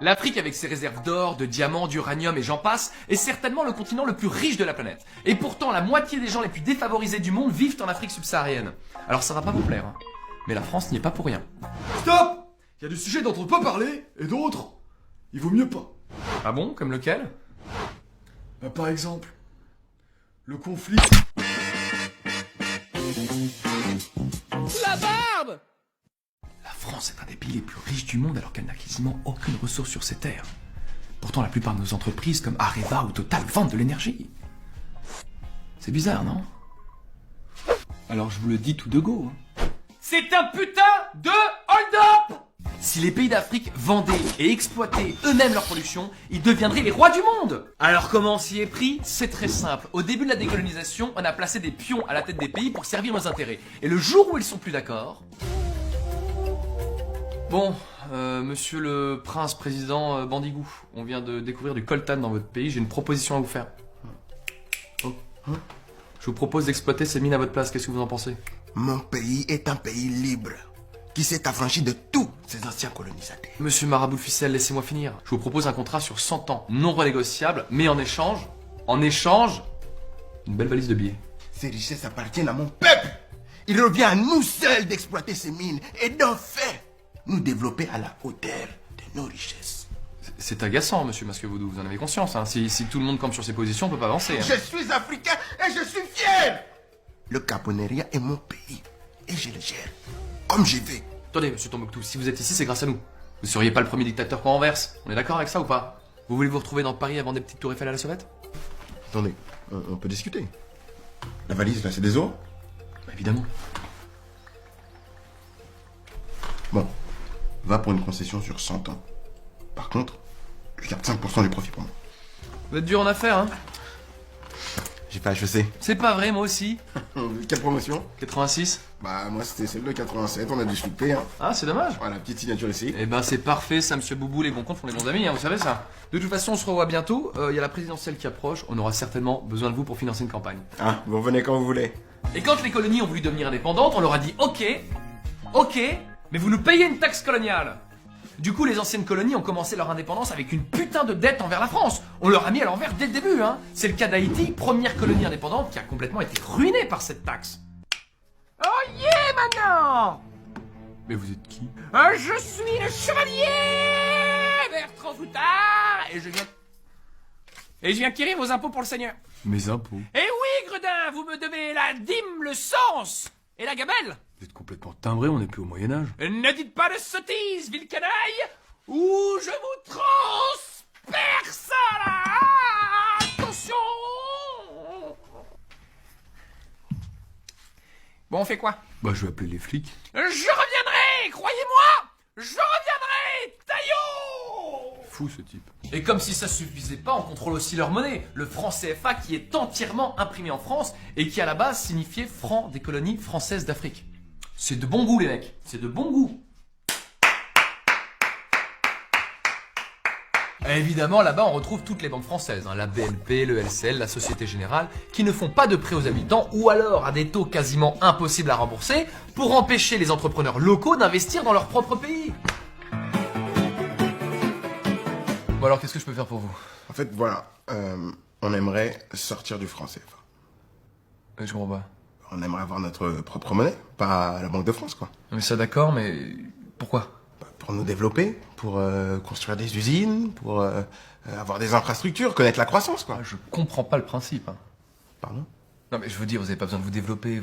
L'Afrique, avec ses réserves d'or, de diamants, d'uranium et j'en passe, est certainement le continent le plus riche de la planète. Et pourtant, la moitié des gens les plus défavorisés du monde vivent en Afrique subsaharienne. Alors ça va pas vous plaire, hein. Mais la France n'y est pas pour rien. Stop! Il y a des sujets dont on peut parler, et d'autres, il vaut mieux pas. Ah bon? Comme lequel? Bah, par exemple, le conflit... La barbe! La France est un des pays les plus riches du monde alors qu'elle n'a quasiment aucune ressource sur ses terres. Pourtant, la plupart de nos entreprises comme Areva ou Total vendent de l'énergie. C'est bizarre, non? Alors je vous le dis tout de go, hein. C'est un putain de hold-up! Si les pays d'Afrique vendaient et exploitaient eux-mêmes leur production, ils deviendraient les rois du monde! Alors comment on s'y est pris? C'est très simple. Au début de la décolonisation, on a placé des pions à la tête des pays pour servir nos intérêts. Et le jour où ils sont plus d'accord... Bon, monsieur le prince président Bandigou, on vient de découvrir du coltan dans votre pays, j'ai une proposition à vous faire. Oh. Je vous propose d'exploiter ces mines à votre place, qu'est-ce que vous en pensez? Mon pays est un pays libre, qui s'est affranchi de tous ses anciens colonisateurs. Monsieur Marabout Ficelle, laissez-moi finir. Je vous propose un contrat sur 100 ans, non renégociable, mais en échange, une belle valise de billets. Ces richesses appartiennent à mon peuple. Il revient à nous seuls d'exploiter ces mines et d'en faire nous développer à la hauteur de nos richesses. C'est agaçant, monsieur Masque Vaudou, vous en avez conscience, hein. Si tout le monde campe sur ses positions, on peut pas avancer, hein. Je suis africain et je suis fier. Le Caponeria est mon pays et je le gère comme je veux. Attendez, monsieur Tombouctou, si vous êtes ici, c'est grâce à nous. Vous seriez pas le premier dictateur qu'on renverse. On est d'accord avec ça ou pas? Vous voulez vous retrouver dans Paris avant des petites tours Eiffel à la sauvette? Attendez, on peut discuter. La valise là, c'est des euros? Bah, évidemment. Bon, va pour une concession sur 100 ans. Par contre, je garde 5% du profit pour moi. Vous êtes dur en affaires, hein? J'ai fait HEC. C'est pas vrai, moi aussi. Quelle promotion? 86. Bah moi c'était celle de 87, on a dû flipper hein. Ah, c'est dommage. Voilà, petite signature ici. Eh ben c'est parfait, ça, monsieur Boubou, les bons comptes font les bons amis, hein, vous savez ça. De toute façon, on se revoit bientôt, il y a la présidentielle qui approche, on aura certainement besoin de vous pour financer une campagne. Ah, vous revenez quand vous voulez. Et quand les colonies ont voulu devenir indépendantes, on leur a dit ok, mais vous nous payez une taxe coloniale. Du coup, les anciennes colonies ont commencé leur indépendance avec une putain de dette envers la France. On leur a mis à l'envers dès le début, hein. C'est le cas d'Haïti, première colonie indépendante qui a complètement été ruinée par cette taxe. Oh yeah, maintenant! Mais vous êtes qui? Je suis le chevalier Bertrand Zoutard et je viens acquérir vos impôts pour le seigneur. Mes impôts. Eh oui, Gredin, vous me devez la dîme, le sens et la gamelle. Vous êtes complètement timbré, on n'est plus au Moyen-Âge. Ne dites pas de sottises, ville canaille, ou je vous transperce là. Attention. Bon, on fait quoi? Bah je vais appeler les flics. Je reviendrai, croyez-moi. Je reviendrai, taillot. Fou ce type. Et comme si ça suffisait pas, on contrôle aussi leur monnaie, le franc CFA qui est entièrement imprimé en France et qui à la base signifiait franc des colonies françaises d'Afrique. C'est de bon goût les mecs, c'est de bon goût. Et évidemment là-bas on retrouve toutes les banques françaises, hein, la BNP, le LCL, la Société Générale, qui ne font pas de prêts aux habitants ou alors à des taux quasiment impossibles à rembourser pour empêcher les entrepreneurs locaux d'investir dans leur propre pays. Bon alors qu'est-ce que je peux faire pour vous? En fait voilà, on aimerait sortir du franc CFA. Je comprends pas. On aimerait avoir notre propre monnaie, pas la Banque de France quoi. Mais ça d'accord, mais pourquoi? Pour nous développer, pour construire des usines, pour avoir des infrastructures, connaître la croissance quoi. Je comprends pas le principe. Hein. Pardon? Non mais je veux dire, vous avez pas besoin de vous développer,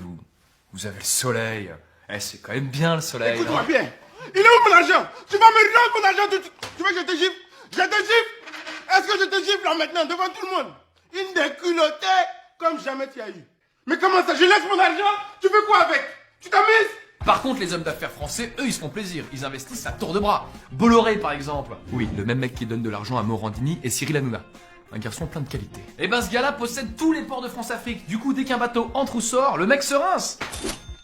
vous avez le soleil. Eh, c'est quand même bien le soleil. Écoute-moi bien, il est où mon argent? Tu vas me rendre mon argent, tu veux que je te gifle? Je te gifle? Est-ce que je te gifle là maintenant devant tout le monde? Une déculottée comme jamais tu as eu. Mais comment ça? Je laisse mon argent? Tu veux quoi avec? Tu t'amuses? Par contre, les hommes d'affaires français, eux, ils se font plaisir. Ils investissent à tour de bras. Bolloré, par exemple. Oui, le même mec qui donne de l'argent à Morandini et Cyril Hanouna. Un garçon plein de qualité. Et ben, ce gars-là possède tous les ports de France-Afrique. Du coup, dès qu'un bateau entre ou sort, le mec se rince.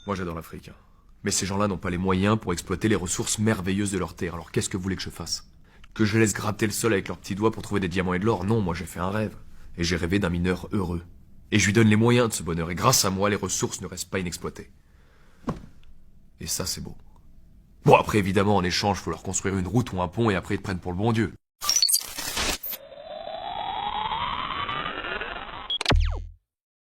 Moi j'adore l'Afrique. Mais ces gens-là n'ont pas les moyens pour exploiter les ressources merveilleuses de leur terre. Alors qu'est-ce que vous voulez que je fasse? Que je laisse gratter le sol avec leurs petits doigts pour trouver des diamants et de l'or? Non, moi j'ai fait un rêve. Et j'ai rêvé d'un mineur heureux. Et je lui donne les moyens de ce bonheur. Et grâce à moi, les ressources ne restent pas inexploitées. Et ça, c'est beau. Bon, après, évidemment, en échange, faut leur construire une route ou un pont et après ils te prennent pour le bon Dieu.